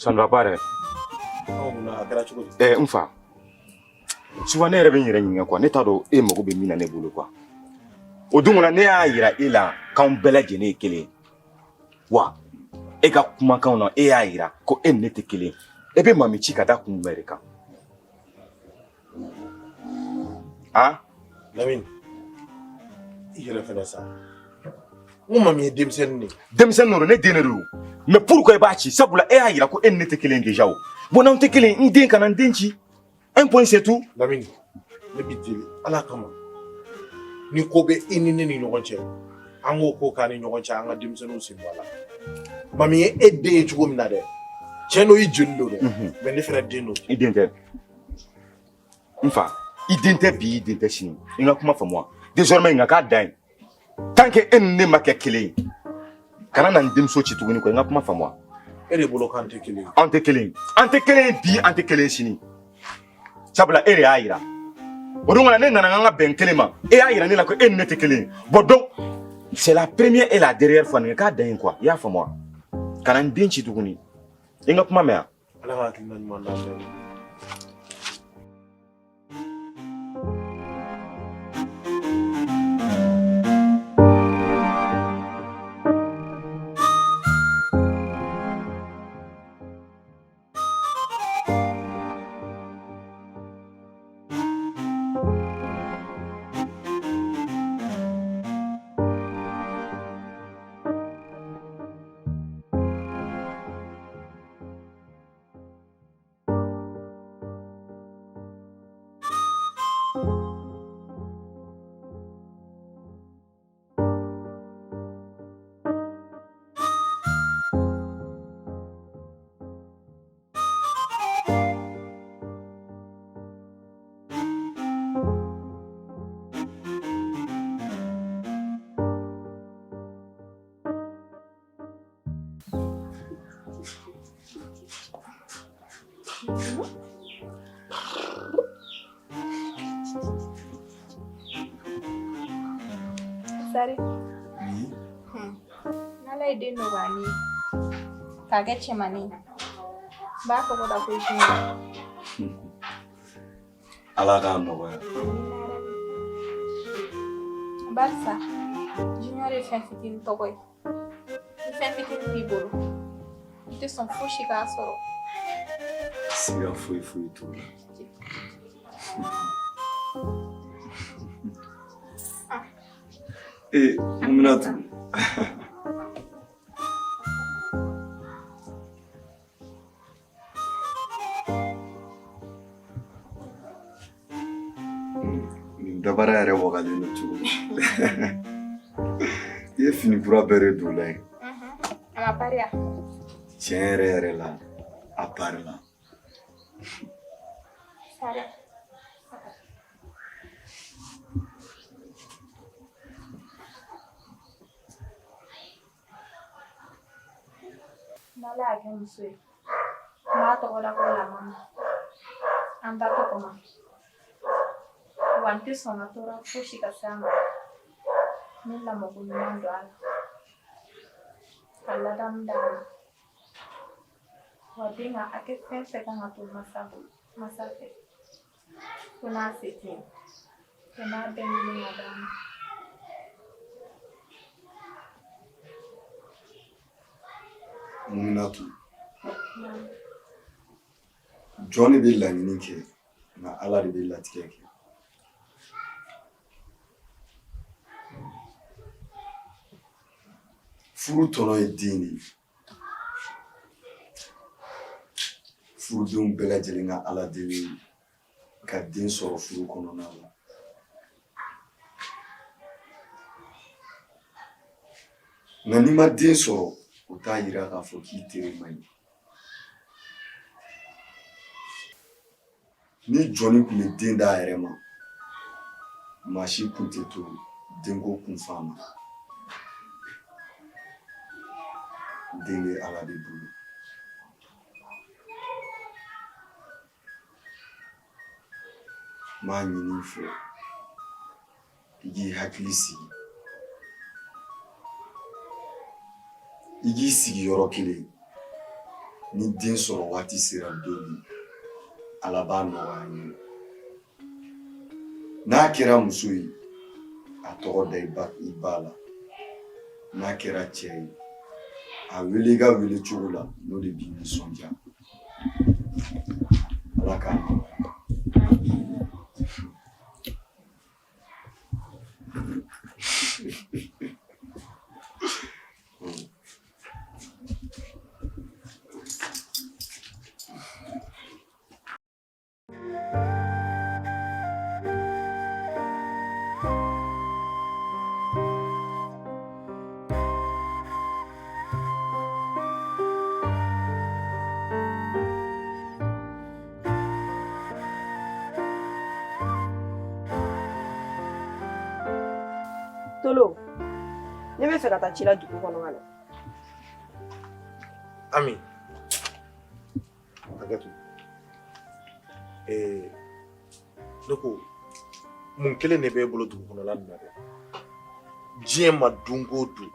Ça ne va pas. Enfin. Souvent, ne rêve ni quoi. Ne t'a do e mago be mina ne bolo quoi. O dun ne y'a yira e la kan bɛɛ lajɛlen ye kelen. Wa e ka kumakanw na e y'a yira ko e ne tɛ kelen. E be mami ci ka da kun bɛɛ de kan. Ah? Lamine. I yɛrɛ fɛnɛ sa. N mami ye denmisɛnnin de. Denmisɛnnin no ne den de do. Mais pourquoi e b'a ci? Sabula e y'a yira ko e ne tɛ kelen déjà o. Bon n'anw tɛ kelen, n den kana n den ci. Un point c'est tout. Lamine, ne b'i deli Ala kama. Ni ko bɛ i ni ne ni ɲɔgɔn cɛ. An k'o ko k'an ni ɲɔgɔn cɛ an ka denmisɛnninw sen bɔ a la. Mami ye e den ye cogo min na dɛ. Tiɲɛ do i joli do dɛ. Mais ne fɛnɛ den do. I den tɛ. N fa, i den tɛ bi, i den tɛ sini. I ka kuma faamu wa? Désormais n ka k'a dan ye. Tant que e ni ne ma kɛ kelen ye, kana na n denmuso ci tuguni quoi. I ka kuma faamu wa? E de bolo k'an tɛ kelen ye. An tɛ kelen. An tɛ kelen ye bi, an tɛ kelen ye sini. Sabula e de y'a yira. O don ne nana n ka bɛn kelen ma. E y'a yira ne la ko e ni ne tɛ kelen ye. Bon donc, c'est la première et la dernière fois nin k'a dan ye quoi. I y'a faamu wa? Kana n den ci tuguni. I ka kuma mɛn wa? Ala ka hakilina ɲuman d'an bɛɛ ma. Sari. Nala ide no bani. Kage chemani. Ba ko da ko shi. Ala ka nɔgɔya. Barsa. Junior e fɛn fitinin tɔgɔ ye. Ni fɛn fitinin b'i bolo. I tɛ sɔn fosi k'a sɔrɔ. Siga foyi t'o la. Aminata. Dabara yɛrɛ wagalen don cogo min. I ye fini kura bɛɛ de don la ye. A ma pariya. Tiɲɛ yɛrɛ la, a pari la. Sari. Nala a kɛ muso ye. N b'a tɔgɔ da ko Lamana. An ba tɔgɔ ma. Wa n tɛ sɔn ka tɔɔrɔ fosi ka se a ma. Ni lamɔko ɲuman don a la. Ka ladamu d'a ma. Wa den ka hakɛ fɛn fɛn kan ka to masa fɛ. Ko n'a se tɛ yen. Ko n'a bɛɛ ɲini ka d'a ma. Muminatu. Jɔn de bɛ laɲini kɛ, nka Ala de bɛ latigɛ kɛ. Furu tɔnɔ ye den de ye. Furudenw bɛɛ lajɛlen ka Ala deli ka den sɔrɔ furu kɔnɔna la. Nka n'i ma den sɔrɔ, o t'a yira k'a fɔ k'i teri man ɲi. Ni jɔnni tun bɛ den d'a yɛrɛ ma, maa si tun tɛ to denko kunfan ma. Den bɛ Ala de bolo. N b'a ɲini i fɛ, i k'i hakili sigi. I k'i sigi yɔrɔ kelen. ni den sɔrɔ waati sera don min Ala b'a nɔgɔya n ye n'a kɛra muso ye a tɔgɔ da i ba la n'a kɛra cɛ ye a wele I ka wele cogo la n'o de b'i nisɔndiya Ala k'a nɔgɔya. Tolo, ne bɛ fɛ ka taa ci la dugu kɔnɔ ka na. Ami, hakɛto. Ne ko mun kelen de b'e bolo dugu kɔnɔla nin na dɛ? Diɲɛ ma don o don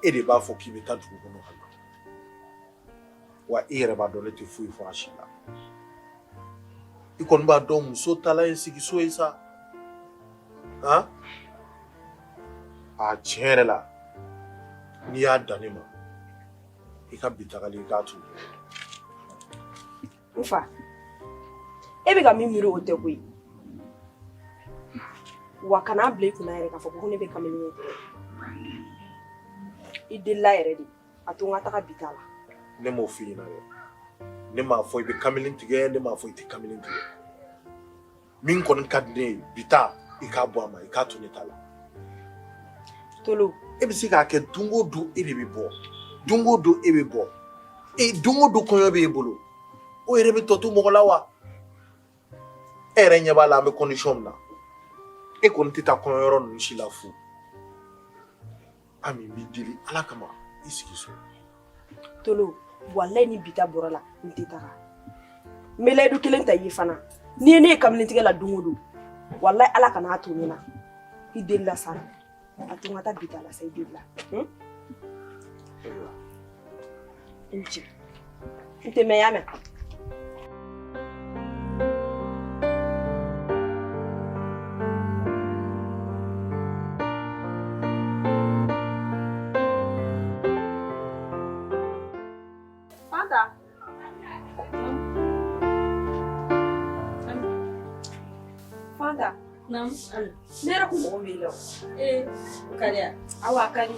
e de b'a fɔ k'i bɛ taa dugu kɔnɔ ka na. Wa e yɛrɛ b'a dɔn ne tɛ foyi fɔ a si la. I kɔni b'a dɔn muso taala ye sigi so ye sa. Han? A tiɲɛ yɛrɛ la n'i y'a dan ne ma I ka bi tagali I k'a to. N fa, e bɛ ka min miiri o tɛ koyi. Wa kana bila I kunna yɛrɛ k'a fɔ ko ne bɛ kamalen ɲɛ tigɛ. I delila yɛrɛ de, a to n ka taga bi ta la. Ne m'o f'i ɲɛna dɛ. Ne m'a fɔ I bɛ kamalen tigɛ, ne m'a fɔ I tɛ kamalen tigɛ. Min kɔni ka di ne ye bi ta I k'a bɔ a ma, I k'a to ne ta la. Tolo, E bɛ se k'a kɛ don o don e de bɛ bɔ, don o don e bɛ bɔ, don o don kɔɲɔ b'e bolo, o yɛrɛ bɛ tɔ to mɔgɔ la wa? E yɛrɛ ɲɛ b'a la an bɛ condition min na, e kɔni tɛ taa kɔɲɔyɔrɔ ninnu si la fu. Ami n b'i deli Ala kama I sigi so. Tolo, walayi ni bi ta bɔra la n tɛ taga. N bɛ layidu kelen ta I ye fana. N'i ye ne ye kamalen tigɛ la don o don, walayi Ala kana a to ne na. I delila sa. A to n ka taa bi ta la sa I delila. N cɛ, n tɛ mɛn y'a mɛn. Fanta. Fanta. Nam. Ne yɛrɛ kun mɔgɔ min la o. Kariya. Awa a ka di.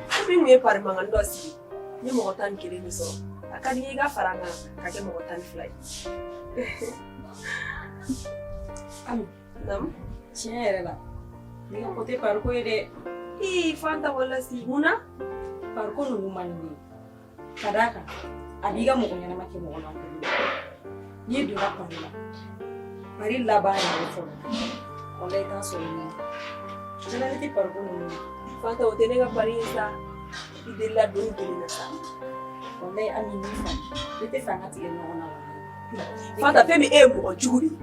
Ko min kun ye pari mankan dɔ sigi. N ye mɔgɔ 11 de sɔrɔ. A ka di n ye I ka fara n kan ka kɛ mɔgɔ 12 ye. Ami. Nam. Tiɲɛ yɛrɛ la. Ne ka côté pariko ye dɛ. Fanta walasi. Mun na? Pariko ninnu man di ne ye. Ka d'a kan a b'i ka mɔgɔ ɲɛnama kɛ mɔgɔ lankolon ye. N'i donna pari la, pari laban yɛrɛ fɔlɔ. Walayi I t'a sɔrɔ ɲuman. Généralité pariko ninnu. Fanta o tɛ ne ka pari ye sa. I delila don kelen na sa. Walayi Ami n'i fa, ne tɛ fɛ an ka tigɛ ɲɔgɔn na. Fanta fɛn min e ye mɔgɔ jugu de ye.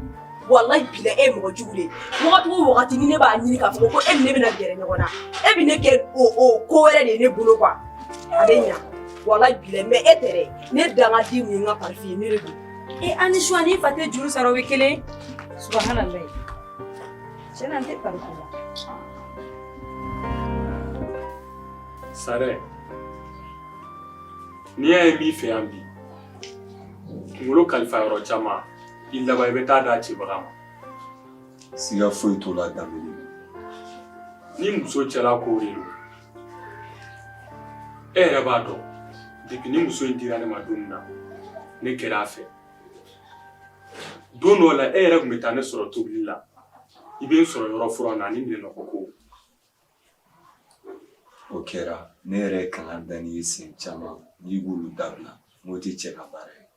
Walayi bila e ye mɔgɔ jugu de ye. Wagati o wagati ni ne b'a ɲini k'a fɔ ko e ni ne bɛna gɛrɛ ɲɔgɔn na. E bɛ ne kɛ o ko wɛrɛ de ye ne bolo quoi. A bɛ ɲa. Walayi bila mais e tɛ dɛ. Ne dangaden mun ye n ka pari f'i ye ne de don. An ni suwa n'i fa tɛ juru sara o bɛ kelen ye. Subhanalayi. Tiɲɛ na n tɛ pariko la. Sare, n'i y'a ye min fɛ yan bi, kunkolo kalifa yɔrɔ caman, I laban I bɛ taa d'a cibaga ma. Siga foyi t'o la daminɛ. Ni muso cɛla kow de don, e yɛrɛ b'a dɔn, depuis ni muso in dira ne ma don min na, ne kɛra a fɛ. Don dɔw la e yɛrɛ tun bɛ taa ne sɔrɔ tobili la, I bɛ n sɔrɔ yɔrɔ furan na ani minɛnɔgɔ ko. O kɛra ne yɛrɛ ye kalan da ni ye sen caman n'i b'olu dabila n'o tɛ cɛ ka baara ye.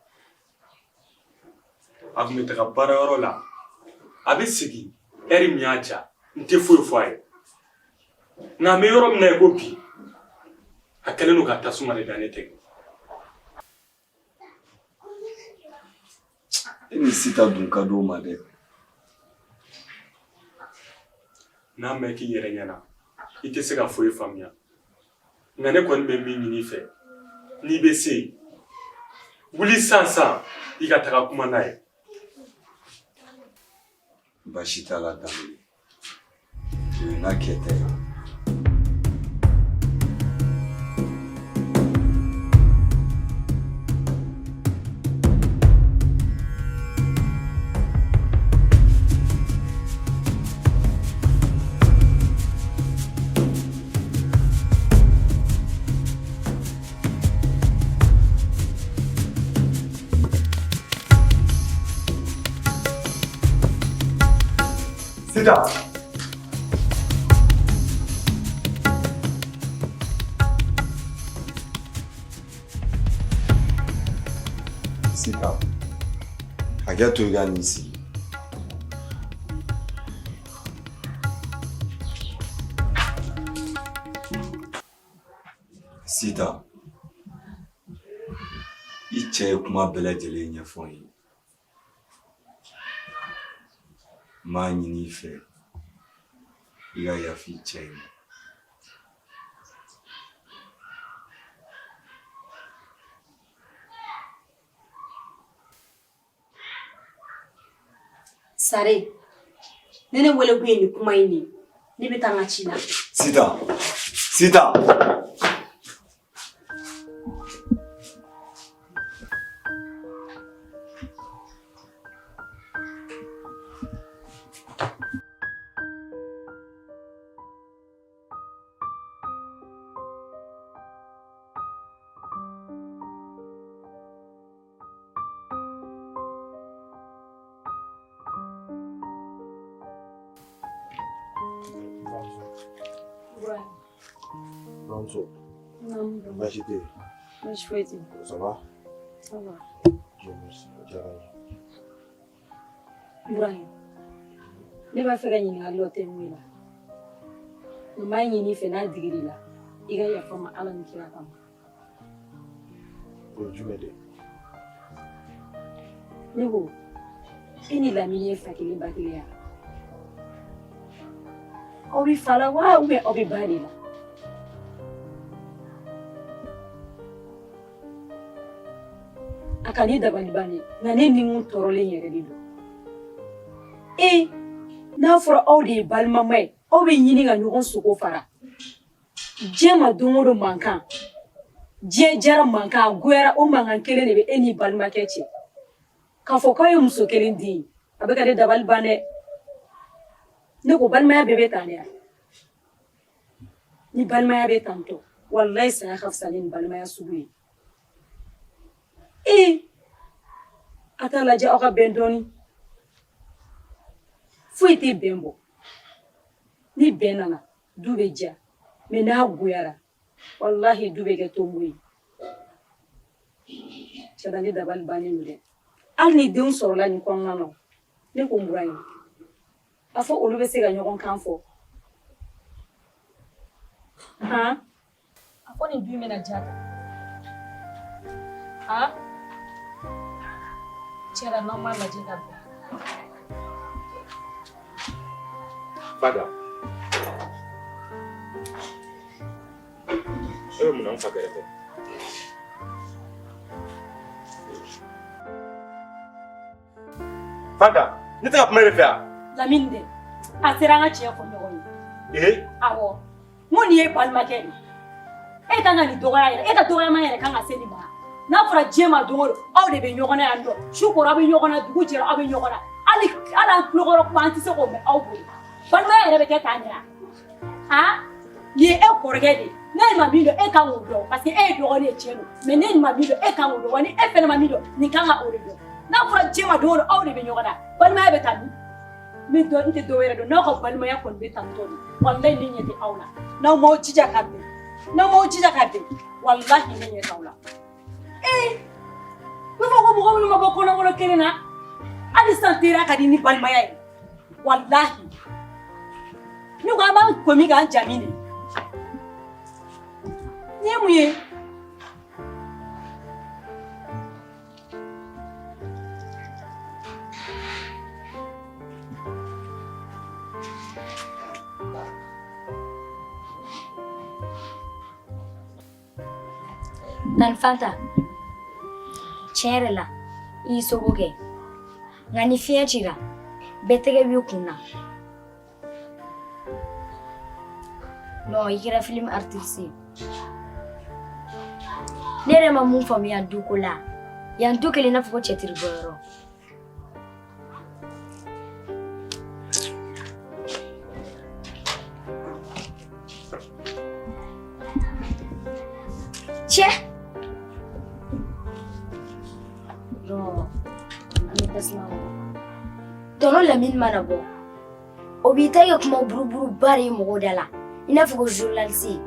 A tun bɛ taga baarayɔrɔ la, a bɛ segin heure min y'a diya, n tɛ foyi fɔ a ye. Nka n bɛ yɔrɔ min na I ko bi, a kɛlen don ka tasuma de da ne tɛgɛ. E ni Sita dun ka d'o ma dɛ. N'a mɛn k'i yɛrɛ ɲɛna, I tɛ se ka foyi faamuya. Nka ne kɔni bɛ min ɲini I fɛ, n'i bɛ se yen, wuli sansan i ka taga kuma n'a ye. Baasi t'a la Danbele. O ye n ka kɛta ye. Sida. Sida. Hakɛ to i ka nin sigi. Sida. I cɛ ye kuma bɛɛ lajɛlen ɲɛfɔ n ye. N b'a ɲini i fɛ i ka yafa i cɛ ye. Sare, ne wele kun ye nin kuma in de. Ne bɛ taa n ka ci la. Sida. Sida. Bronzo. Non, Baasi tɛ yen. je peux dire. Ça va? Ça va. Dieu merci. O diyara n ye. Ibrahim, ne b'a fɛ ka ɲininkali dɔ tɛ mun la. N b'a ɲini i fɛ n'a digir'i la, i ka yafa n ma Ala ni kira kama. O ye jumɛn de ye? Ne ko, e ni Lamini ye fa kelen ba kelen ya? Aw bɛ fa la wa ou bien aw bɛ ba de la? A ka ne dabali banni nka ne ni mun tɔɔrɔlen yɛrɛ de don. N'a fɔra aw de ye balimama ye, aw bɛ ɲini ka ɲɔgɔn sogo fara. Diɲɛ ma don o don mankan, diɲɛ jara mankan, a goyara o mankan kelen de bɛ e ni balimakɛ cɛ. K'a fɔ k'aw ye muso kelen den, a bɛ ka ne dabali ban dɛ. Ne ko balimaya bɛɛ bɛ tan de ya? Ni balimaya bɛ tantɔ, walayi saya ka fisa ni balimaya sugu ye. A t'a lajɛ aw ka bɛn dɔɔni. Foyi tɛ bɛn bɔ. Ni bɛn nana, du bɛ diya. Mais n'a goyara, walahi du bɛ kɛ tonbo ye. Cɛla ne dabali bannen don dɛ. Hali ni denw sɔrɔla nin kɔnɔna na, ne ko mura ye. A fɔ olu bɛ se ka ɲɔgɔn kan fɔ. A fɔ nin du in bɛna diya ta. Cɛla n'aw m'a lajɛ ka bɛn. Fada. E bɛ mun na n fa kɛrɛfɛ? Fada, ne tɛ ka kuma e de fɛ wa? Lamini dɛ, a sera an ka tiɲɛ fɔ ɲɔgɔn ye. Awɔ, n ko nin ye balimakɛ de ye. E kan ka nin dɔgɔya yɛrɛ, e ka dɔgɔyama yɛrɛ kan ka se nin ma. N'a fɔra diɲɛ ma don o don, aw de bɛ ɲɔgɔn na yan nɔ. Su kora aw bɛ ɲɔgɔn na, dugu jɛra aw bɛ ɲɔgɔn na. Hali an tulokɔrɔ kuma an tɛ se k'o mɛn aw bolo. Balimaya yɛrɛ bɛ kɛ tan de ya? Nin ye e kɔrɔkɛ de ye. Ne nin ma min dɔn, e kan k'o dɔn. Parce que e ye dɔgɔnin ye tiɲɛ don. Mais ne nin ma min dɔn, e kan k'o dɔn. Wa ni e fɛnɛ ma min dɔn, nin kan ka o de dɔn. N'a fɔra diɲɛ ma don o don, aw de bɛ ɲɔgɔn na. Balimaya bɛ tan min. N tɛ dɔ wɛrɛ dɔn. N'aw ka balimaya kɔni bɛ tan tɔ de, walahi ne ɲɛ tɛ aw la. N'aw m'aw jija ka bɛn. Walahi ne ɲɛ t'aw la. Bɛ fɔ ko mɔgɔ minnu ma bɔ kɔnɔkɔnɔ kelen na, hali sisan teriya ka di ni balimaya ye. Walahi. Ne ko an b'an komi k'an jaabi de. Nin ye mun ye? Tan Fanta, Tiɲɛ yɛrɛ la I y'i sogo kɛ nka ni fiɲɛ cira bɛɛ tɛgɛ b'i kun na. Non I kɛra film artiste ye. Ne yɛrɛ ma mun faamuya du ko la yan du kelen I n'a fɔ ko cɛtiri bɔyɔrɔ. Cɛ non an bɛ tasuma bɔ. Tɔnɔ Lamine mana bɔ o b'i ta kɛ kuma buruburuba de ye mɔgɔw da la I n'a fɔ ko journaliste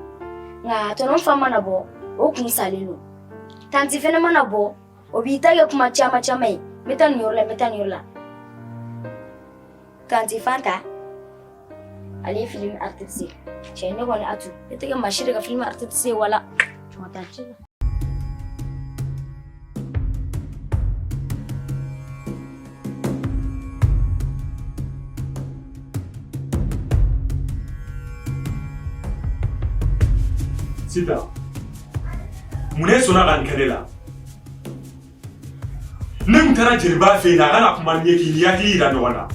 nka tɔnɔ fa mana bɔ o kun salen don. Tanti fɛnɛ mana bɔ o b'i ta kɛ kuma caman caman ye n bɛ taa nin yɔrɔ la n bɛ taa nin yɔrɔ la. Tanti Fanta ale ye film artiste ye. Cɛ ne kɔni Atu ne tɛ kɛ maa si de ka film artiste ye wala. Ma taa ci la. Sita, mun ne sɔnna ka nin kɛ ne la? Ne kun taara jeliba fɛ yen a kana kuma ni ye k'i ni hakili yira ɲɔgɔn na.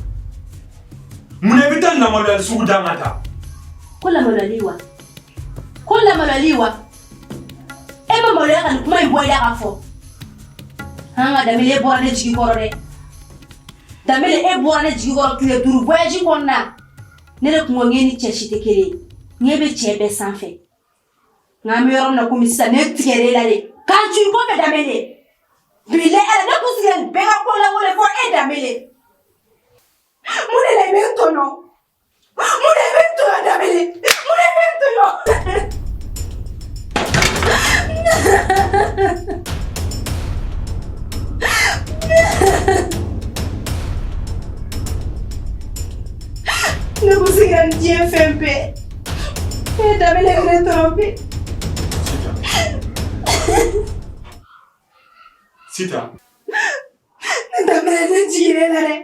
Mun ne bɛ taa lamaliyali sugu da ka taa? Ko lamaliyali wa? Ko lamaliyali wa? E ma maloya ka nin kuma in bɔ I da ka fɔ. An ka Danbele e bɔra ne jigi kɔrɔ dɛ. Danbele e bɔra ne jigi kɔrɔ tile 5 voyage kɔnɔna. Ne de kun ko n ye ni cɛ si tɛ kelen ye. N ye bɛ cɛ bɛɛ sanfɛ. Nka an bɛ yɔrɔ min na komi sisan ne tigɛra e la de. K'an ci kɔfɛ Danbele. Bilahi ala ne kun sigira nin bɛɛ ka ko lawale fɔ e Danbele. Mun de la I bɛ n tɔɲɔ? Mun de bɛ n tɔɲɔ Danbele? Mun de bɛ n tɔɲɔ? Ne kun sigira nin diɲɛ fɛn bɛɛ. E Danbele bɛ ne tromper. Sita. Ne Danbele ne jigin la dɛ.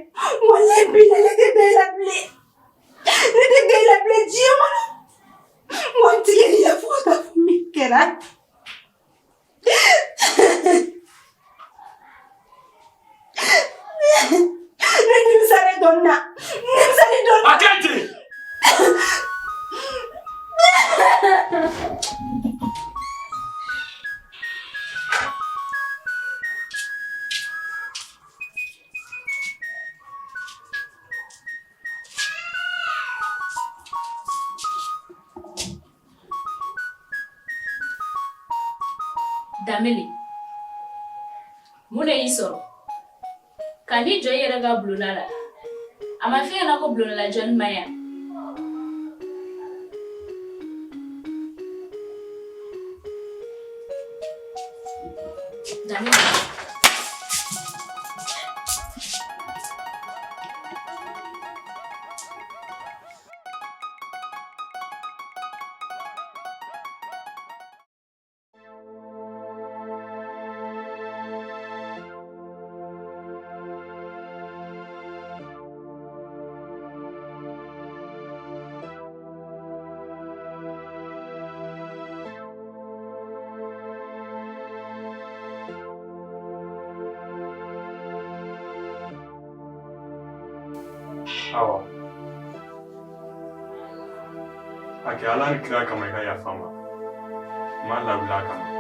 Wallahi bilahi ne tɛ da I la bilen. Ne tɛ da I la bilen diɲɛ kɔnɔ. Wa n tigɛr'i la fo ka taa fɔ min kɛra. Ne nimisalen dɔɔnin na. Nimisalen dɔɔnin na. A kɛ ten. Danbele, mun de y'i sɔrɔ? Ka n'i jɔ I yɛrɛ ka bulonna la. A ma f'i ɲɛna ko bulonnala jɔnni man ɲi wa? Danbele. Awa. A kɛ Ala ni kira kama I ka yafa n ma. N ma lawuli a kama.